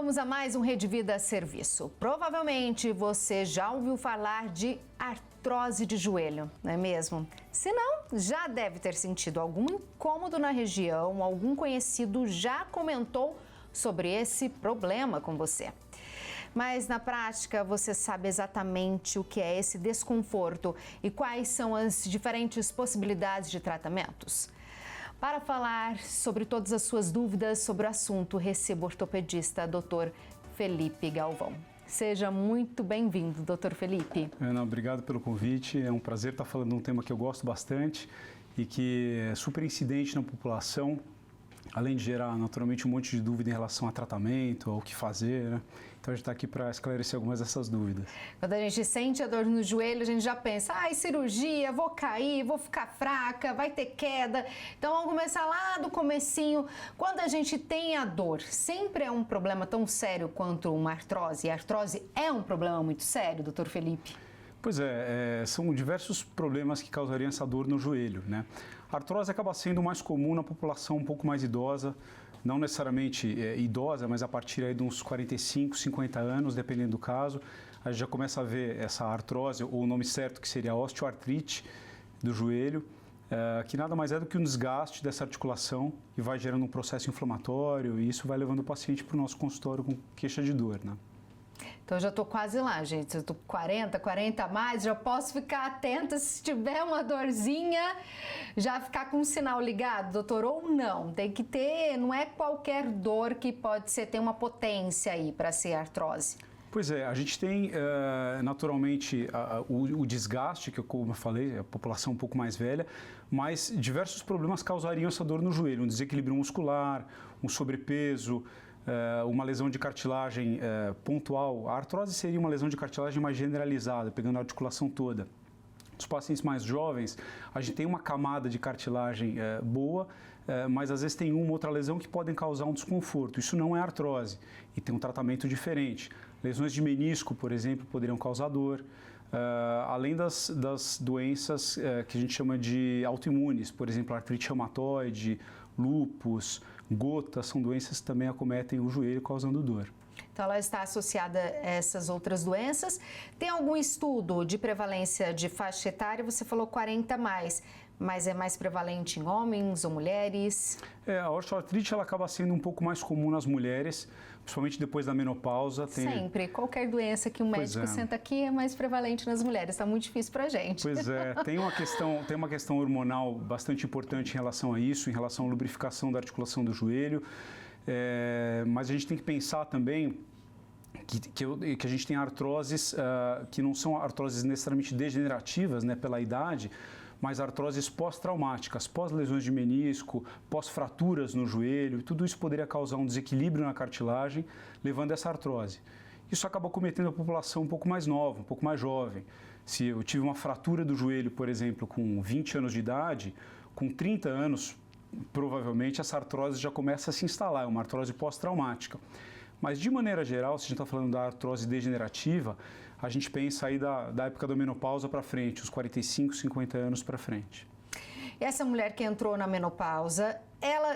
Vamos a mais um Rede Vida Serviço. Provavelmente você já ouviu falar de artrose de joelho, não é mesmo? Se não, já deve ter sentido algum incômodo na região, algum conhecido já comentou sobre esse problema com você. Mas na prática você sabe exatamente o que é esse desconforto e quais são as diferentes possibilidades de tratamentos? Para falar sobre todas as suas dúvidas sobre o assunto, recebo o ortopedista Dr. Felipe Galvão. Seja muito bem-vindo, Dr. Felipe. Ana, obrigado pelo convite. É um prazer estar falando de um tema que eu gosto bastante e que é super incidente na população, além de gerar naturalmente um monte de dúvida em relação a tratamento, ao que fazer, né? Então a gente está aqui para esclarecer algumas dessas dúvidas. Quando a gente sente a dor no joelho, a gente já pensa, cirurgia, vou cair, vou ficar fraca, vai ter queda. Então vamos começar lá do comecinho. Quando a gente tem a dor, sempre é um problema tão sério quanto uma artrose? A artrose é um problema muito sério, doutor Felipe? Pois são diversos problemas que causariam essa dor no joelho, né? A artrose acaba sendo mais comum na população um pouco mais idosa, não necessariamente idosa, mas a partir aí de uns 45, 50 anos, dependendo do caso, a gente já começa a ver essa artrose, ou o nome certo que seria a osteoartrite do joelho, que nada mais é do que um desgaste dessa articulação e vai gerando um processo inflamatório e isso vai levando o paciente para o nosso consultório com queixa de dor, né? Então, eu já estou quase lá, gente. Eu estou 40 a mais, já posso ficar atenta se tiver uma dorzinha, já ficar com um sinal ligado, doutor, ou não. Tem que ter, não é qualquer dor que pode ser, tem uma potência aí para ser artrose. Pois é, a gente tem naturalmente o desgaste, que como eu falei, a população um pouco mais velha, mas diversos problemas causariam essa dor no joelho, um desequilíbrio muscular, um sobrepeso, uma lesão de cartilagem pontual. A artrose seria uma lesão de cartilagem mais generalizada, pegando a articulação toda. Os pacientes mais jovens, a gente tem uma camada de cartilagem boa, mas às vezes tem uma ou outra lesão que podem causar um desconforto. Isso não é artrose e tem um tratamento diferente. Lesões de menisco, por exemplo, poderiam causar dor. Além das doenças que a gente chama de autoimunes, por exemplo, artrite reumatoide, lúpus, gota, são doenças que também acometem o joelho causando dor. Então, ela está associada a essas outras doenças. Tem algum estudo de prevalência de faixa etária? Você falou 40 mais, mas é mais prevalente em homens ou mulheres? A osteoartrite ela acaba sendo um pouco mais comum nas mulheres, principalmente depois da menopausa. Sempre. Qualquer doença que um médico senta aqui é mais prevalente nas mulheres. Está muito difícil para a gente. Pois é. Tem uma questão hormonal bastante importante em relação a isso, em relação à lubrificação da articulação do joelho. Mas a gente tem que pensar também que a gente tem artroses que não são artroses necessariamente degenerativas, né, pela idade, mas artroses pós-traumáticas, pós-lesões de menisco, pós-fraturas no joelho, tudo isso poderia causar um desequilíbrio na cartilagem, levando a essa artrose. Isso acaba cometendo a população um pouco mais nova, um pouco mais jovem. Se eu tive uma fratura do joelho, por exemplo, com 20 anos de idade, com 30 anos, provavelmente essa artrose já começa a se instalar, é uma artrose pós-traumática. Mas de maneira geral, se a gente está falando da artrose degenerativa, a gente pensa aí da época da menopausa para frente, os 45, 50 anos para frente. E essa mulher que entrou na menopausa,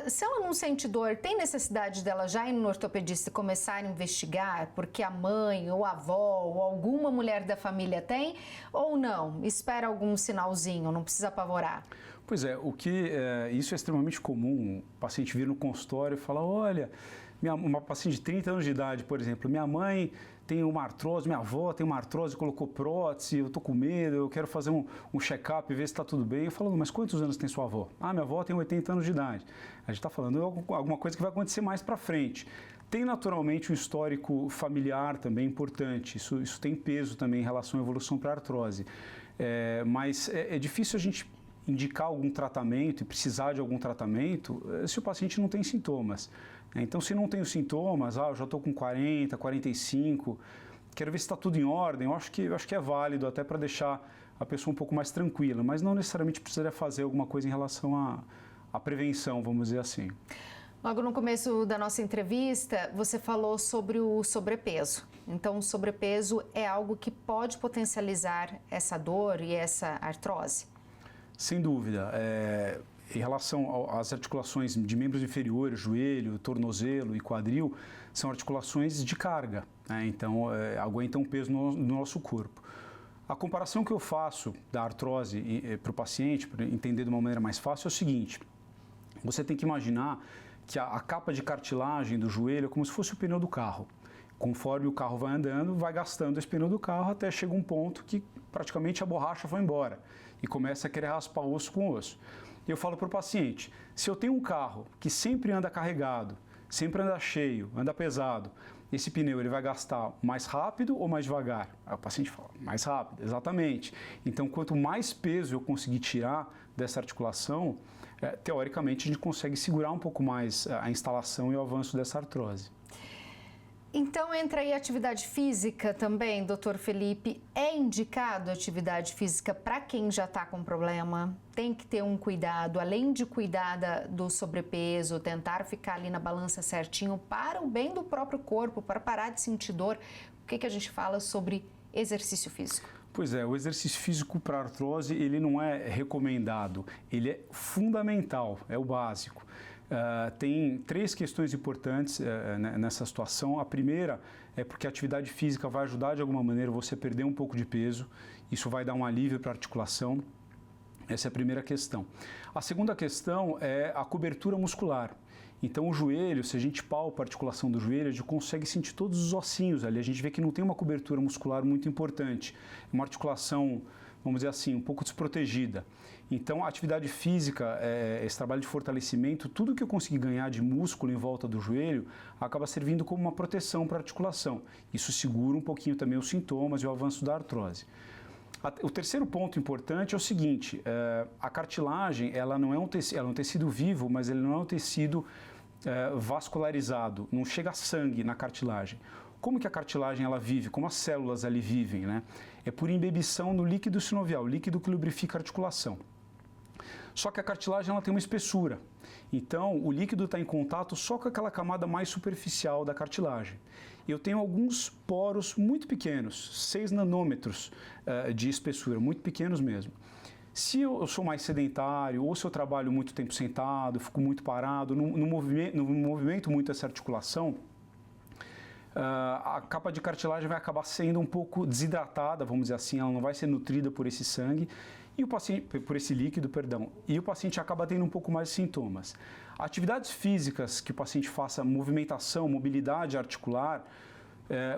se ela não sente dor, tem necessidade dela já ir no ortopedista e começar a investigar porque a mãe ou a avó ou alguma mulher da família tem ou não? Espera algum sinalzinho, não precisa apavorar. Pois é, isso é extremamente comum, o paciente vir no consultório e falar, olha, uma paciente de 30 anos de idade, por exemplo, minha mãe tem uma artrose, minha avó tem uma artrose, colocou prótese, eu estou com medo, eu quero fazer um check-up, ver se está tudo bem. Eu falo, mas quantos anos tem sua avó? Minha avó tem 80 anos de idade. A gente está falando alguma coisa que vai acontecer mais para frente. Tem naturalmente um histórico familiar também importante, isso tem peso também em relação à evolução para a artrose. Mas é difícil a gente indicar algum tratamento e precisar de algum tratamento se o paciente não tem sintomas. Então, se não tem os sintomas, eu já estou com 40, 45, quero ver se está tudo em ordem, eu acho que é válido até para deixar a pessoa um pouco mais tranquila, mas não necessariamente precisaria fazer alguma coisa em relação à prevenção, vamos dizer assim. Logo no começo da nossa entrevista, você falou sobre o sobrepeso. Então, o sobrepeso é algo que pode potencializar essa dor e essa artrose? Sem dúvida. em relação às articulações de membros inferiores, joelho, tornozelo e quadril, são articulações de carga, né? Então aguentam peso no nosso corpo. A comparação que eu faço da artrose para o paciente, para entender de uma maneira mais fácil, é o seguinte: você tem que imaginar que a capa de cartilagem do joelho é como se fosse o pneu do carro. Conforme o carro vai andando, vai gastando esse pneu do carro até chega um ponto que praticamente a borracha foi embora e começa a querer raspar osso com osso. Eu falo para o paciente, se eu tenho um carro que sempre anda carregado, sempre anda cheio, anda pesado, esse pneu ele vai gastar mais rápido ou mais devagar? Aí o paciente fala, mais rápido, exatamente. Então, quanto mais peso eu conseguir tirar dessa articulação, teoricamente a gente consegue segurar um pouco mais a instalação e o avanço dessa artrose. Então entra aí a atividade física também, doutor Felipe. É indicado a atividade física para quem já está com problema? Tem que ter um cuidado, além de cuidar do sobrepeso, tentar ficar ali na balança certinho para o bem do próprio corpo, para parar de sentir dor. O que a gente fala sobre exercício físico? Pois é, o exercício físico para artrose, ele não é recomendado, ele é fundamental, é o básico. Tem 3 questões importantes nessa situação. A primeira é porque a atividade física vai ajudar de alguma maneira você a perder um pouco de peso, isso vai dar um alívio para a articulação. Essa é a primeira questão. A segunda questão é a cobertura muscular. Então o joelho, se a gente palpa a articulação do joelho, a gente consegue sentir todos os ossinhos ali, a gente vê que não tem uma cobertura muscular muito importante, uma articulação, vamos dizer assim, um pouco desprotegida. Então a atividade física, esse trabalho de fortalecimento, tudo que eu conseguir ganhar de músculo em volta do joelho, acaba servindo como uma proteção para a articulação. Isso segura um pouquinho também os sintomas e o avanço da artrose. O terceiro ponto importante é o seguinte, a cartilagem ela não é um tecido vivo, mas ele não é um tecido vascularizado, não chega sangue na cartilagem. Como que a cartilagem ela vive, como as células ali vivem, né? É por imbebição no líquido sinovial, líquido que lubrifica a articulação. Só que a cartilagem ela tem uma espessura, então o líquido está em contato só com aquela camada mais superficial da cartilagem. Eu tenho alguns poros muito pequenos, 6 nanômetros de espessura, muito pequenos mesmo. Se eu sou mais sedentário, ou se eu trabalho muito tempo sentado, fico muito parado, não movimento muito essa articulação, a capa de cartilagem vai acabar sendo um pouco desidratada, vamos dizer assim, ela não vai ser nutrida por esse sangue, e o paciente, por esse líquido, perdão, e o paciente acaba tendo um pouco mais de sintomas. Atividades físicas que o paciente faça movimentação, mobilidade articular,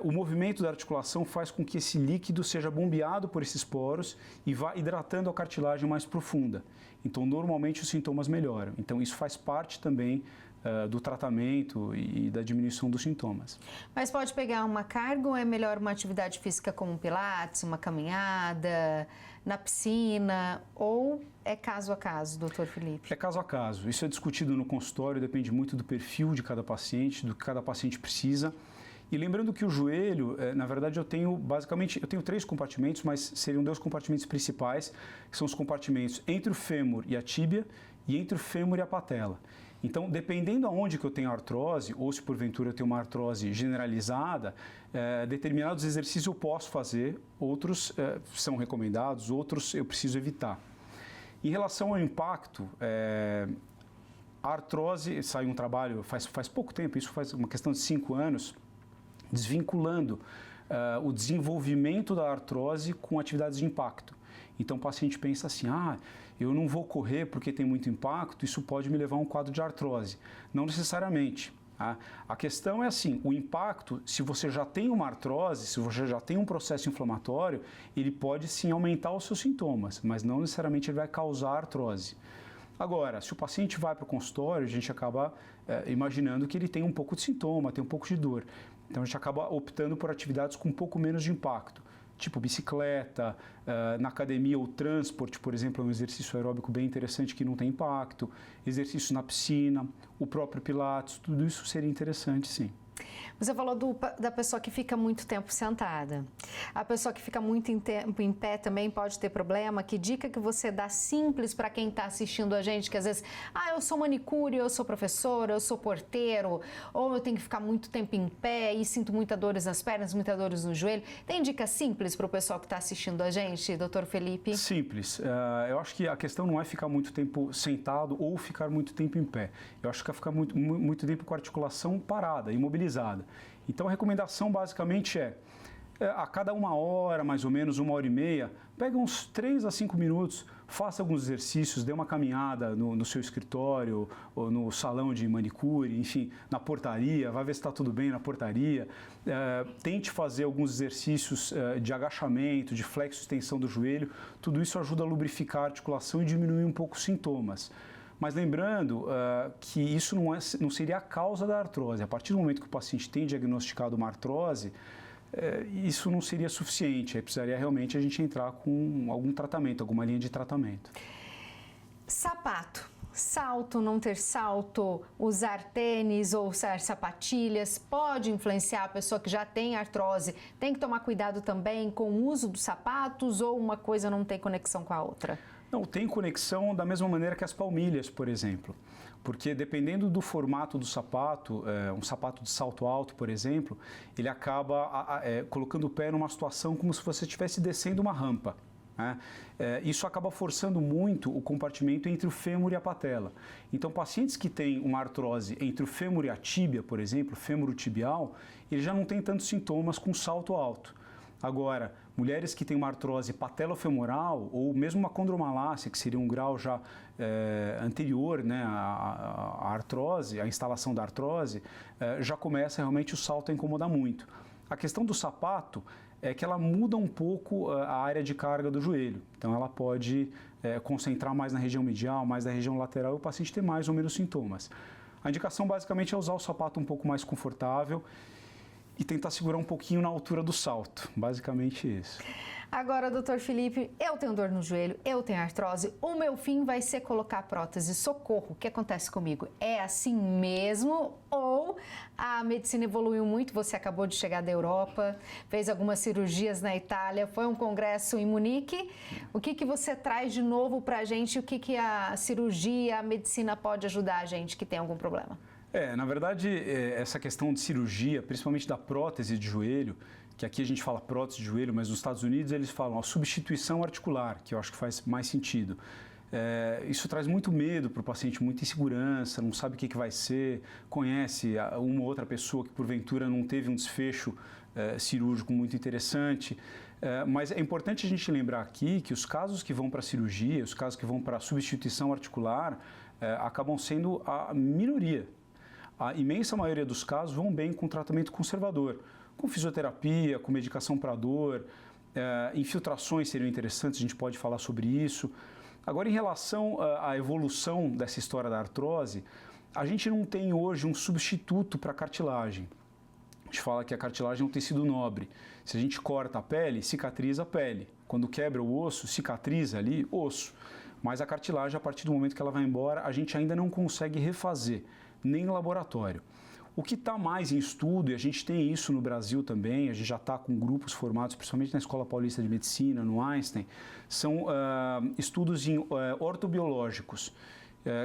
o movimento da articulação faz com que esse líquido seja bombeado por esses poros e vá hidratando a cartilagem mais profunda. Então, normalmente, os sintomas melhoram. Então, isso faz parte também do tratamento e da diminuição dos sintomas. Mas pode pegar uma carga ou é melhor uma atividade física como um pilates, uma caminhada, na piscina, ou é caso a caso, doutor Felipe? É caso a caso. Isso é discutido no consultório, depende muito do perfil de cada paciente, do que cada paciente precisa. E lembrando que o joelho, na verdade, eu tenho 3 compartimentos, mas seriam 2 compartimentos principais, que são os compartimentos entre o fêmur e a tíbia e entre o fêmur e a patela. Então, dependendo aonde que eu tenho artrose, ou se porventura eu tenho uma artrose generalizada, determinados exercícios eu posso fazer, outros são recomendados, outros eu preciso evitar. Em relação ao impacto, a artrose, saiu um trabalho faz pouco tempo, isso faz uma questão de 5 anos, desvinculando o desenvolvimento da artrose com atividades de impacto. Então o paciente pensa assim, eu não vou correr porque tem muito impacto, isso pode me levar a um quadro de artrose. Não necessariamente. A questão é assim, o impacto, se você já tem uma artrose, se você já tem um processo inflamatório, ele pode sim aumentar os seus sintomas, mas não necessariamente ele vai causar artrose. Agora, se o paciente vai para o consultório, a gente acaba imaginando que ele tem um pouco de sintoma, tem um pouco de dor. Então a gente acaba optando por atividades com um pouco menos de impacto, tipo bicicleta, na academia ou transporte, por exemplo, é um exercício aeróbico bem interessante que não tem impacto, exercício na piscina, o próprio pilates, tudo isso seria interessante sim. Você falou da pessoa que fica muito tempo sentada. A pessoa que fica muito tempo em pé também pode ter problema. Que dica que você dá simples para quem está assistindo a gente, que às vezes, eu sou manicure, eu sou professora, eu sou porteiro, ou eu tenho que ficar muito tempo em pé e sinto muitas dores nas pernas, muitas dores no joelho. Tem dica simples para o pessoal que está assistindo a gente, doutor Felipe? Simples. Eu acho que a questão não é ficar muito tempo sentado ou ficar muito tempo em pé. Eu acho que é ficar muito tempo com a articulação parada, imobilizada. Então a recomendação basicamente é a cada 1 hora, mais ou menos 1h30, pega uns 3 a 5 minutos, faça alguns exercícios, dê uma caminhada no seu escritório, ou no salão de manicure, enfim, na portaria, vai ver se está tudo bem na portaria. Tente fazer alguns exercícios de agachamento, de flexo e extensão do joelho. Tudo isso ajuda a lubrificar a articulação e diminuir um pouco os sintomas. Mas lembrando que isso não seria a causa da artrose. A partir do momento que o paciente tem diagnosticado uma artrose, isso não seria suficiente. Aí precisaria realmente a gente entrar com algum tratamento, alguma linha de tratamento. Sapato. Salto, não ter salto, usar tênis ou usar sapatilhas, pode influenciar a pessoa que já tem artrose? Tem que tomar cuidado também com o uso dos sapatos ou uma coisa não tem conexão com a outra? Não, tem conexão da mesma maneira que as palmilhas, por exemplo. Porque dependendo do formato do sapato, um sapato de salto alto, por exemplo, ele acaba colocando o pé numa situação como se você estivesse descendo uma rampa. Isso acaba forçando muito o compartimento entre o fêmur e a patela. Então, pacientes que têm uma artrose entre o fêmur e a tíbia, por exemplo, fêmur tibial, ele já não tem tantos sintomas com salto alto. Agora, mulheres que têm uma artrose patelofemoral ou mesmo uma condromalácia, que seria um grau já anterior, né, à artrose, à instalação da artrose, já começa realmente o salto a incomodar muito. A questão do sapato é que ela muda um pouco a área de carga do joelho. Então, ela pode concentrar mais na região medial, mais na região lateral e o paciente ter mais ou menos sintomas. A indicação basicamente é usar o sapato um pouco mais confortável e tentar segurar um pouquinho na altura do salto, basicamente isso. Agora, doutor Felipe, eu tenho dor no joelho, eu tenho artrose, o meu fim vai ser colocar prótese. Socorro, o que acontece comigo? É assim mesmo ou a medicina evoluiu muito? Você acabou de chegar da Europa, fez algumas cirurgias na Itália, foi um congresso em Munique. O que você traz de novo para a gente? O que a cirurgia, a medicina pode ajudar a gente que tem algum problema? Na verdade, essa questão de cirurgia, principalmente da prótese de joelho, que aqui a gente fala prótese de joelho, mas nos Estados Unidos eles falam a substituição articular, que eu acho que faz mais sentido. Isso traz muito medo para o paciente, muita insegurança, não sabe o que vai ser, conhece uma ou outra pessoa que porventura não teve um desfecho cirúrgico muito interessante. Mas é importante a gente lembrar aqui que os casos que vão para a cirurgia, os casos que vão para a substituição articular, acabam sendo a minoria. A imensa maioria dos casos vão bem com tratamento conservador, com fisioterapia, com medicação para dor, infiltrações seriam interessantes, a gente pode falar sobre isso. Agora, em relação à evolução dessa história da artrose, a gente não tem hoje um substituto para a cartilagem. A gente fala que a cartilagem é um tecido nobre. Se a gente corta a pele, cicatriza a pele. Quando quebra o osso, cicatriza ali osso. Mas a cartilagem, a partir do momento que ela vai embora, a gente ainda não consegue refazer, nem em laboratório. O que está mais em estudo, e a gente tem isso no Brasil também, a gente já está com grupos formados, principalmente na Escola Paulista de Medicina, no Einstein, são estudos ortobiológicos,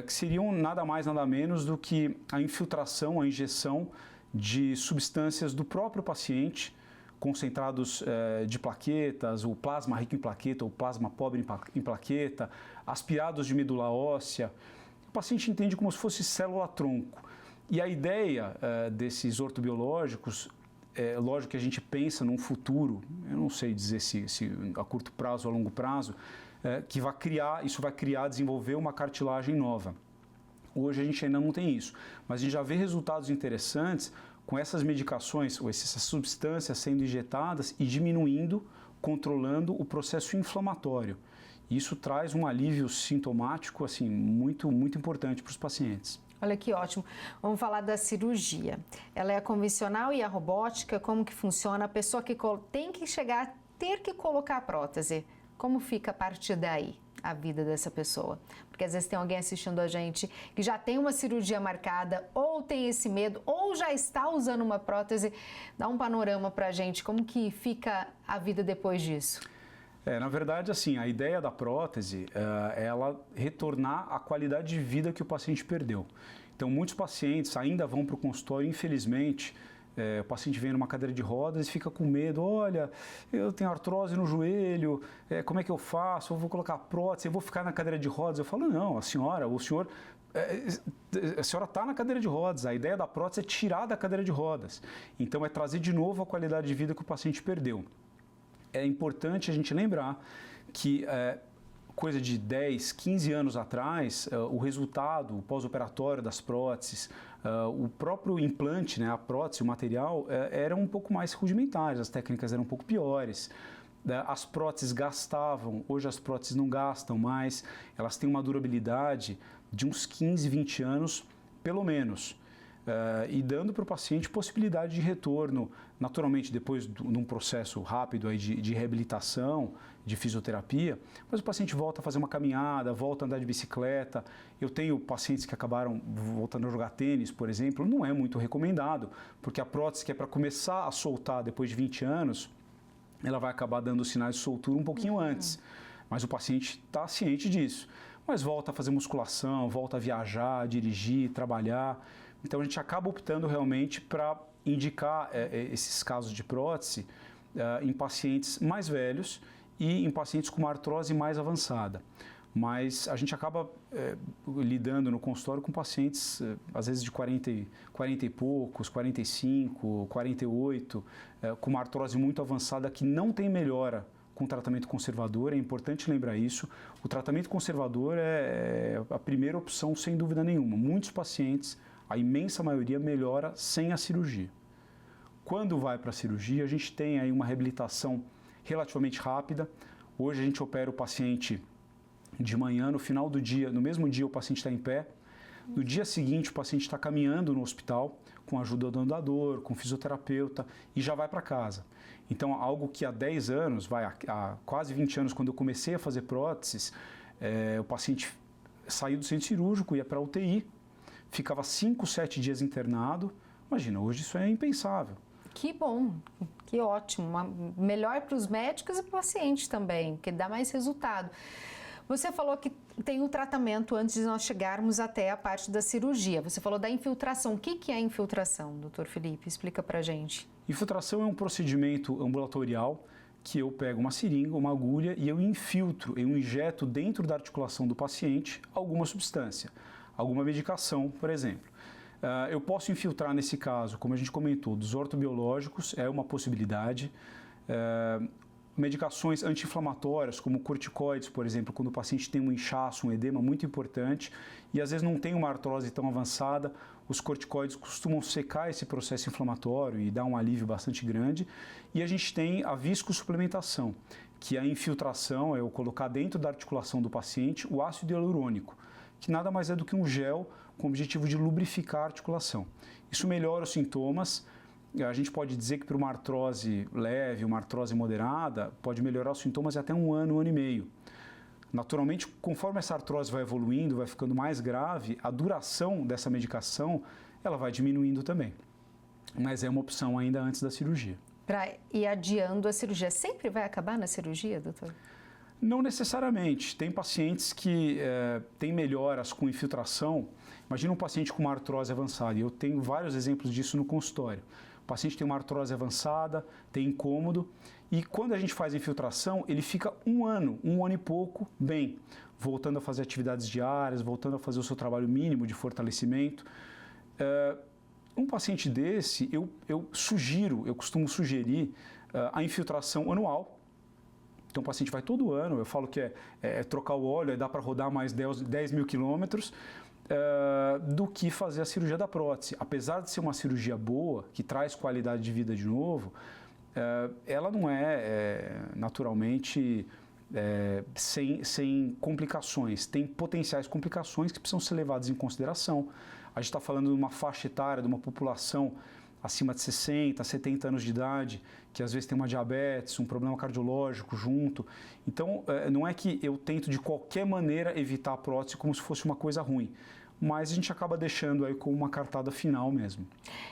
que seriam nada mais, nada menos do que a infiltração, a injeção de substâncias do próprio paciente, concentrados de plaquetas, o plasma rico em plaqueta, ou plasma pobre em plaqueta, aspirados de medula óssea. O paciente entende como se fosse célula-tronco. E a ideia desses ortobiológicos, lógico que a gente pensa num futuro, eu não sei dizer se a curto prazo ou a longo prazo, que isso vai criar, desenvolver uma cartilagem nova. Hoje a gente ainda não tem isso, mas a gente já vê resultados interessantes com essas medicações, ou essas substâncias sendo injetadas e diminuindo, controlando o processo inflamatório. Isso traz um alívio sintomático assim, muito, muito importante para os pacientes. Olha que ótimo. Vamos falar da cirurgia. Ela é a convencional e a robótica, como que funciona? A pessoa que tem que chegar a ter que colocar a prótese, como fica a partir daí a vida dessa pessoa? Porque às vezes tem alguém assistindo a gente que já tem uma cirurgia marcada, ou tem esse medo, ou ou já está usando uma prótese. Dá um panorama para a gente, como que fica a vida depois disso? Na verdade, assim, a ideia da prótese é ela retornar a qualidade de vida que o paciente perdeu. Então, muitos pacientes ainda vão para o consultório, infelizmente, o paciente vem numa cadeira de rodas e fica com medo, olha, eu tenho artrose no joelho, como é que eu faço? Eu vou colocar prótese, eu vou ficar na cadeira de rodas? Eu falo, não, a senhora está na cadeira de rodas, a ideia da prótese é tirar da cadeira de rodas. Então, é trazer de novo a qualidade de vida que o paciente perdeu. É importante a gente lembrar que coisa de 10, 15 anos atrás, o resultado pós-operatório das próteses, o próprio implante, né, a prótese, o material, eram um pouco mais rudimentares, as técnicas eram um pouco piores. As próteses gastavam, hoje as próteses não gastam mais, elas têm uma durabilidade de uns 15, 20 anos, pelo menos. E dando para o paciente possibilidade de retorno, naturalmente depois de um processo rápido aí de reabilitação, de fisioterapia, mas o paciente volta a fazer uma caminhada, volta a andar de bicicleta. Eu tenho pacientes que acabaram voltando a jogar tênis, por exemplo, não é muito recomendado, porque a prótese que é para começar a soltar depois de 20 anos, ela vai acabar dando sinais de soltura um pouquinho antes, mas o paciente está ciente disso. Mas volta a fazer musculação, volta a viajar, dirigir, trabalhar. Então, a gente acaba optando realmente para indicar esses casos de prótese em pacientes mais velhos e em pacientes com uma artrose mais avançada. Mas a gente acaba lidando no consultório com pacientes, às vezes de 40 e poucos, 45, 48, com uma artrose muito avançada que não tem melhora com tratamento conservador. É importante lembrar isso. O tratamento conservador é a primeira opção, sem dúvida nenhuma. Muitos pacientes, a imensa maioria, melhora sem a cirurgia. Quando vai para a cirurgia, a gente tem aí uma reabilitação relativamente rápida. Hoje a gente opera o paciente de manhã, no final do dia, no mesmo dia o paciente está em pé. No dia seguinte o paciente está caminhando no hospital, com a ajuda do andador, com o fisioterapeuta, e já vai para casa. Então, algo que há 10 anos, há quase 20 anos, quando eu comecei a fazer próteses, o paciente saiu do centro cirúrgico, ia para a UTI, ficava 5, 7 dias internado. Imagina, hoje isso é impensável. Que bom, que ótimo. Melhor para os médicos e para o paciente também, porque dá mais resultado. Você falou que tem o tratamento antes de nós chegarmos até a parte da cirurgia. Você falou da infiltração. O que é infiltração, doutor Felipe? Explica para a gente. Infiltração é um procedimento ambulatorial que eu pego uma seringa, uma agulha e eu infiltro, eu injeto dentro da articulação do paciente alguma substância, alguma medicação, por exemplo. Eu posso infiltrar nesse caso, como a gente comentou, dos ortobiológicos, é uma possibilidade. Medicações anti-inflamatórias, como corticoides, por exemplo, quando o paciente tem um inchaço, um edema muito importante e às vezes não tem uma artrose tão avançada, os corticoides costumam secar esse processo inflamatório e dar um alívio bastante grande. E a gente tem a viscosuplementação, que é a infiltração, é eu colocar dentro da articulação do paciente o ácido hialurônico, que nada mais é do que um gel com o objetivo de lubrificar a articulação. Isso melhora os sintomas. A gente pode dizer que para uma artrose leve, uma artrose moderada, pode melhorar os sintomas até um ano e meio. Naturalmente, conforme essa artrose vai evoluindo, vai ficando mais grave, a duração dessa medicação ela vai diminuindo também. Mas é uma opção ainda antes da cirurgia. Para ir adiando a cirurgia, sempre vai acabar na cirurgia, doutor? Não necessariamente. Tem pacientes que têm melhoras com infiltração. Imagina um paciente com uma artrose avançada, e eu tenho vários exemplos disso no consultório. O paciente tem uma artrose avançada, tem incômodo, e quando a gente faz a infiltração, ele fica um ano e pouco bem, voltando a fazer atividades diárias, voltando a fazer o seu trabalho mínimo de fortalecimento. Um paciente desse, eu costumo sugerir a infiltração anual. Então o paciente vai todo ano, eu falo que é trocar o óleo, dá para rodar mais 10 mil quilômetros, do que fazer a cirurgia da prótese. Apesar de ser uma cirurgia boa, que traz qualidade de vida de novo, ela não é naturalmente sem complicações. Tem potenciais complicações que precisam ser levadas em consideração. A gente está falando de uma faixa etária, de uma população acima de 60, 70 anos de idade, que às vezes tem uma diabetes, um problema cardiológico junto. Então, não é que eu tento de qualquer maneira evitar a prótese como se fosse uma coisa ruim, mas a gente acaba deixando aí como uma cartada final mesmo.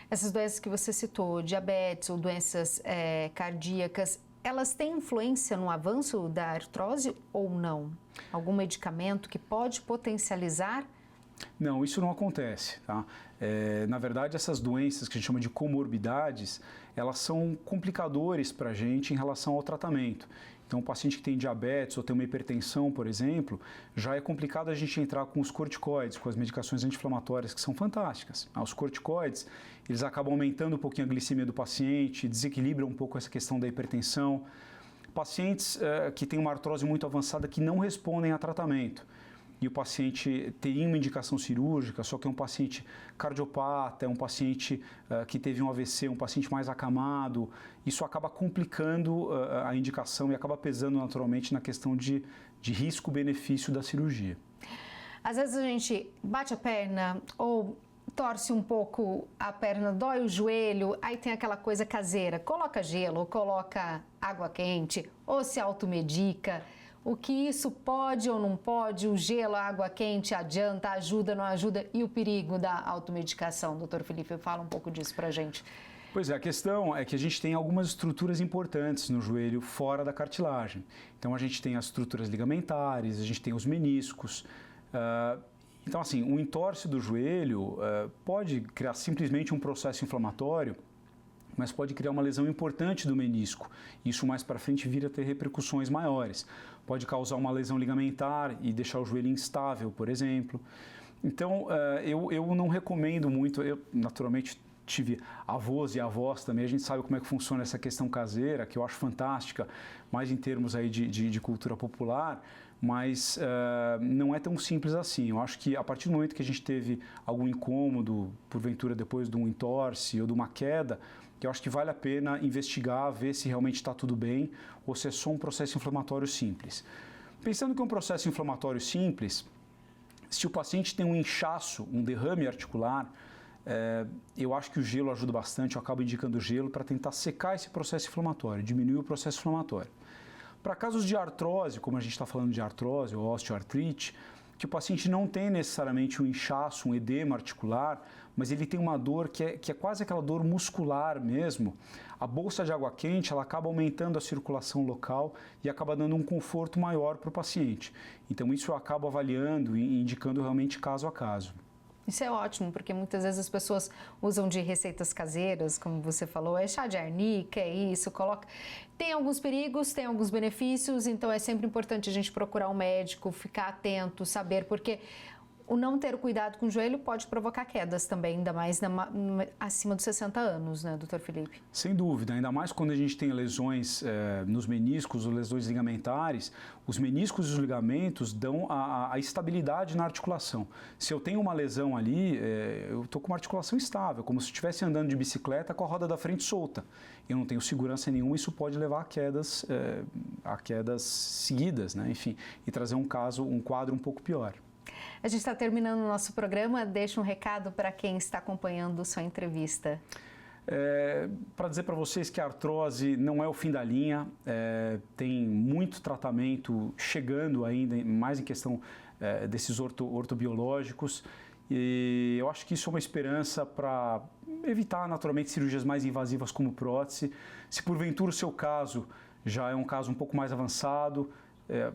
Essas doenças que você citou, diabetes ou doenças cardíacas, elas têm influência no avanço da artrose ou não? Algum medicamento que pode potencializar? Não, isso não acontece, tá? Na verdade, essas doenças que a gente chama de comorbidades, elas são complicadores para a gente em relação ao tratamento. Então, o paciente que tem diabetes ou tem uma hipertensão, por exemplo, já é complicado a gente entrar com os corticoides, com as medicações anti-inflamatórias, que são fantásticas. Os corticoides, eles acabam aumentando um pouquinho a glicemia do paciente, desequilibram um pouco essa questão da hipertensão. Pacientes que têm uma artrose muito avançada que não respondem a tratamento. E o paciente teria uma indicação cirúrgica, só que é um paciente cardiopata, é um paciente que teve um AVC, um paciente mais acamado, isso acaba complicando a indicação e acaba pesando naturalmente na questão de risco-benefício da cirurgia. Às vezes a gente bate a perna ou torce um pouco a perna, dói o joelho, aí tem aquela coisa caseira, coloca gelo, coloca água quente ou se automedica. O que isso pode ou não pode, o gelo, a água quente adianta, ajuda, não ajuda e o perigo da automedicação? Doutor Felipe, fala um pouco disso pra gente. Pois é, a questão é que a gente tem algumas estruturas importantes no joelho fora da cartilagem. Então a gente tem as estruturas ligamentares, a gente tem os meniscos. Então assim, o entorse do joelho pode criar simplesmente um processo inflamatório, mas pode criar uma lesão importante do menisco. Isso mais para frente vir a ter repercussões maiores. Pode causar uma lesão ligamentar e deixar o joelho instável, por exemplo. Então, eu não recomendo muito, eu naturalmente tive avós e avós também, a gente sabe como é que funciona essa questão caseira, que eu acho fantástica, mais em termos aí de cultura popular, mas não é tão simples assim. Eu acho que a partir do momento que a gente teve algum incômodo, porventura depois de um entorse ou de uma queda, eu acho que vale a pena investigar, ver se realmente está tudo bem ou se é só um processo inflamatório simples. Pensando que é um processo inflamatório simples, se o paciente tem um inchaço, um derrame articular, eu acho que o gelo ajuda bastante, eu acabo indicando o gelo para tentar secar esse processo inflamatório, diminuir o processo inflamatório. Para casos de artrose, como a gente está falando de artrose ou osteoartrite, que o paciente não tem necessariamente um inchaço, um edema articular, mas ele tem uma dor que é quase aquela dor muscular mesmo. A bolsa de água quente ela acaba aumentando a circulação local e acaba dando um conforto maior para o paciente. Então isso eu acabo avaliando e indicando realmente caso a caso. Isso é ótimo, porque muitas vezes as pessoas usam de receitas caseiras, como você falou, é chá de arnica, é isso, coloca... Tem alguns perigos, tem alguns benefícios, então é sempre importante a gente procurar um médico, ficar atento, saber, porque o não ter cuidado com o joelho pode provocar quedas também, ainda mais acima dos 60 anos, né, doutor Felipe? Sem dúvida, ainda mais quando a gente tem lesões nos meniscos ou lesões ligamentares, os meniscos e os ligamentos dão a estabilidade na articulação. Se eu tenho uma lesão ali, eu estou com uma articulação estável, como se estivesse andando de bicicleta com a roda da frente solta. Eu não tenho segurança nenhuma, isso pode levar a quedas seguidas, né? Enfim, e trazer um quadro um pouco pior. A gente está terminando o nosso programa, deixa um recado para quem está acompanhando sua entrevista. Para dizer para vocês que a artrose não é o fim da linha, tem muito tratamento chegando ainda, mais em questão desses ortobiológicos, e eu acho que isso é uma esperança para evitar naturalmente cirurgias mais invasivas como prótese. Se porventura o seu caso já é um caso um pouco mais avançado,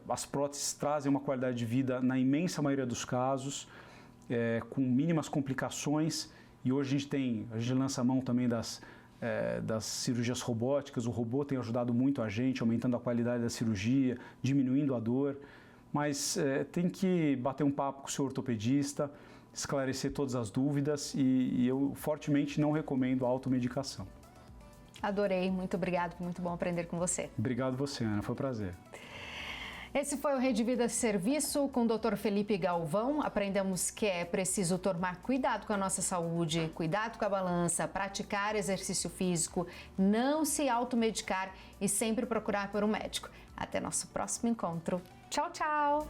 as próteses trazem uma qualidade de vida na imensa maioria dos casos, com mínimas complicações, e hoje a gente lança a mão também das cirurgias robóticas. O robô tem ajudado muito a gente, aumentando a qualidade da cirurgia, diminuindo a dor, mas tem que bater um papo com o seu ortopedista, esclarecer todas as dúvidas, e eu fortemente não recomendo a automedicação. Adorei, muito obrigado, foi muito bom aprender com você. Obrigado você, Ana, foi um prazer. Esse foi o Rede Vida Serviço com o Dr. Felipe Galvão. Aprendemos que é preciso tomar cuidado com a nossa saúde, cuidado com a balança, praticar exercício físico, não se automedicar e sempre procurar por um médico. Até nosso próximo encontro. Tchau, tchau!